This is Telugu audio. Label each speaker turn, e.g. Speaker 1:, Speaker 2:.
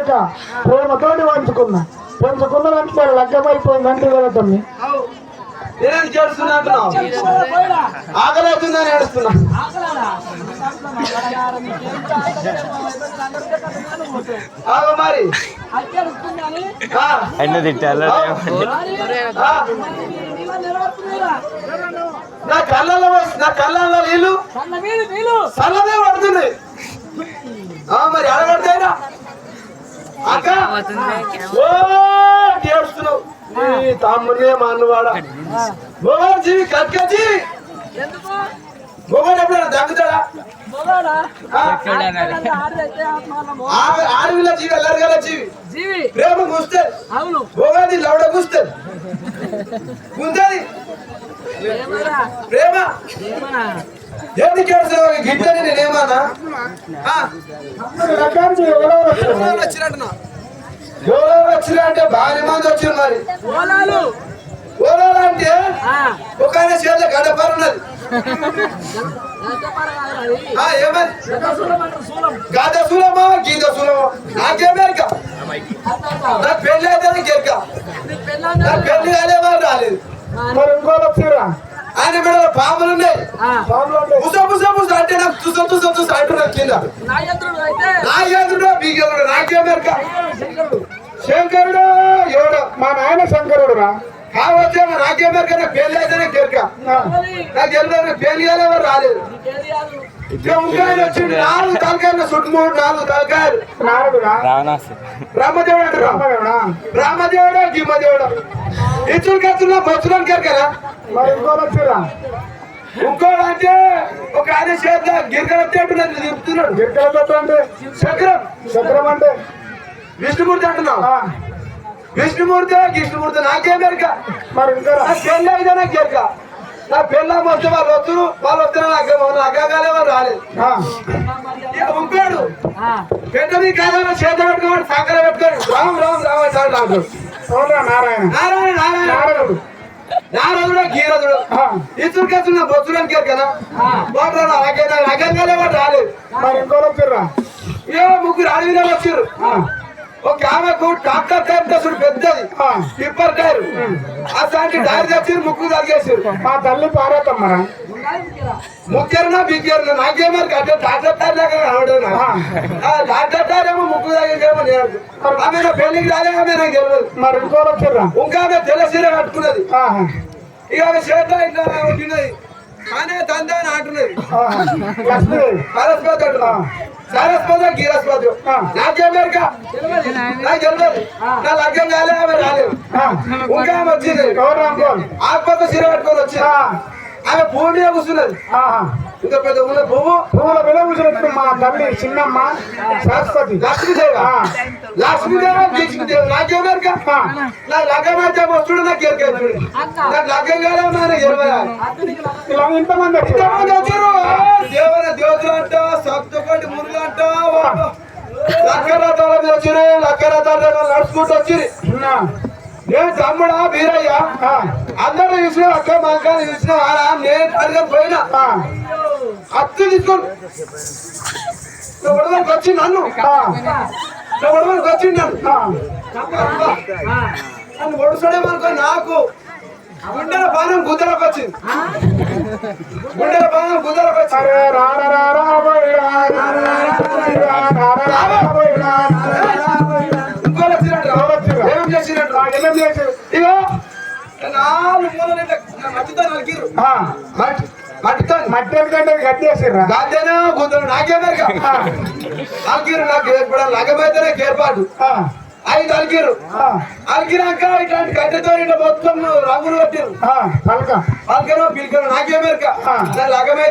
Speaker 1: లేక ప్రేమతోటి పెంచుకున్నదంటే లగ్గమైపోయిందంటే కదా తమ్మి.
Speaker 2: నేనేది చేస్తున్నా ఆకలి అవుతుందని ఏడుస్తున్నా. మరి నా కళ్ళల్లో నీళ్ళు చల్లదే పడుతున్నాయి. మరి అడగడతాయినా అక్క ఓ ఏడుస్తున్నావు. తమ్ముడే మా అన్నవాడా గోవాడు జీవి కక్కేజీ గోవాడు ఎప్పుడైనా దగ్గుతాడా? ఆడవిల్ల జీవి ఎల్లరు గల జీవి ప్రేమ కూస్తే గోవాది లవడ కూస్తే గుంజది ప్రేమ ఏంటి కేడుస్తావు గిట్టని నేనేమన్నా వచ్చినట్టున్నా ఓలాలు వచ్చినా అంటే భారీ మంది వచ్చారు. మరి ఓలాలు అంటే ఒక ఆయన చేత గడపరు ఉన్నది. ఏమని గద సులమా గీత సులమా నాకేమేరక నా పెళ్లి అయితే గెరక నా పెళ్లి కాలేవారు రాలేదు.
Speaker 1: మరి ఇంకోళ్ళు వచ్చారా?
Speaker 2: ఆయన మీద పాములు ఉన్నాయి. పుస అంటే నాకు తుస అంటున్నారు కింద. నా ఎదురు బీగలుడు నాకేమేరక
Speaker 1: శంకరుడు ఎవడు? మా నాయన శంకరుడు రా
Speaker 2: కావచ్చేమో నాకేమేరక. నా పెళ్లి అయితేనే గెరక నాకు తెలియదు. పెళ్లి కాలేవారు రాలేదు. ఇంకాయన వచ్చింది 4 తలకాయలు చుట్టుమూడు 4 తలకాయలు.
Speaker 1: నారదుడా
Speaker 2: బ్రహ్మదేవుడు అంటారు. బ్రహ్మదేవుడు గిమ్మదేవుడు ఇచ్చుడు కచ్చున్నా బచ్చులని కెరకరా.
Speaker 1: మరి ఇంకోళ్ళు వచ్చారా?
Speaker 2: ఇంకోడు అంటే ఒక ఆయన చేత గిరికల తింటున్నది చెప్తున్నాడు.
Speaker 1: గిరికల తట్టు అంటే చక్రం అంటే
Speaker 2: విష్ణుమూర్తి అంటున్నావు. విష్ణుమూర్తి నాకేమేరక.
Speaker 1: మరి ఇంకా
Speaker 2: పెళ్ళి అయితే నాకు కెరక. నా పెళ్ళ వస్తే వాళ్ళు వస్తున్నా అగ్గగాలే వాళ్ళు రాలేదు. ఇంకోడు పెద్ద మీ కాలంలో చేత పెట్టుకోండి సక్కర పెట్టుకోండి రాము
Speaker 1: నారాయణుడు
Speaker 2: నారదుడు గీరదుడు ఇతరు కచ్చున్న బొచ్చుడానికి కదా అగ్గగాలే వాడు రాలేదు.
Speaker 1: మరి ఇంకోళ్ళు వచ్చారా?
Speaker 2: ముగ్గురు అడవిలో వచ్చారు. ఒక ఆమెకు డాక్టర్ టైర్ తెచ్చుడు పెద్దది టిప్పర్ టైర్ అట్లాంటి టైర్ తెచ్చి ముక్కు తగ్గేసారు.
Speaker 1: మా తల్లి పార్వతమ్మరా
Speaker 2: ముఖ్యరునా బిగ్గరునా నాకేమరి అంటే డాక్టర్ టైర్ లాగా రావడం. డాక్టర్ టైర్ ఏమో ముక్కు తగ్గేసేమో నేను ఆమె పెళ్లికి రాలే ఆమె నాకు తెలియదు.
Speaker 1: మరి ఇంకోళ్ళు వచ్చారా?
Speaker 2: ఇంకా ఆమె తెల్ల సీర కట్టుకున్నది. ఇక ఆమె చేత ఇంకా ఉంటున్నది కానీ తందా అని అంటున్నది. సరస్వతి గీరస్వతి నాకేమేరక నాకు తెలియదు. నా లగ్గం కాలే ఆమె రాలేదు. ఇంకా ఆమె వచ్చింది ఆత్మతో సీర కట్టుకొని వచ్చింది. ఆమె పువ్వు మీద కూర్చున్నది. ఇంకా పెద్ద ఉన్న
Speaker 1: పువ్వుల మీద కూర్చున్నట్టు మా తల్లి చిన్నమ్మ సరస్వతి
Speaker 2: లక్ష్మీదేవి నాకేమేరక. నా లగ్గం అయితే వస్తుడు నాకు ఎరక. నాకు లగ్గం కాలే
Speaker 1: ఇలా ఇంతమంది
Speaker 2: వచ్చారు. దేవతలు అంట సప్తకోటి మునులు అంట లక్కరథాల మీద వచ్చి లక్కరథాల నడుచుకుంటూ వచ్చి నేను తమ్ముడా వీరయ్య అందరూ చూసిన అక్క మా అక్క చూసిన నేను అడిగా పోయినా అత్తి తీసుకోండి గొడవలకు వచ్చి నన్ను గొడవలకు వచ్చి నన్ను ఒడుసడేమనుకో నాకు గుండెల బాణం గుద్దలకు వచ్చింది. గుండెల బాణం గుద్దలకు వచ్చి ఇంకోలు వచ్చినట్టు ఏం చేసినట్టు ఇగో 4 మూలలు మట్టితో నలికిరు.
Speaker 1: మట్టి కంటే గట్టేసిర్రా
Speaker 2: గాదేనా గుద్దలు నాకేమేరక. నలికిరు నాకు ఏర్పడ లగమైతేనే ఏర్పాటు 5 అలికిరు. అలికినాక ఇట్లాంటి కట్టెతో ఇట్లా మొత్తం రంగులు కొట్టిరు. పలకనో పిలికనో నాకేమేరక. లగమైతే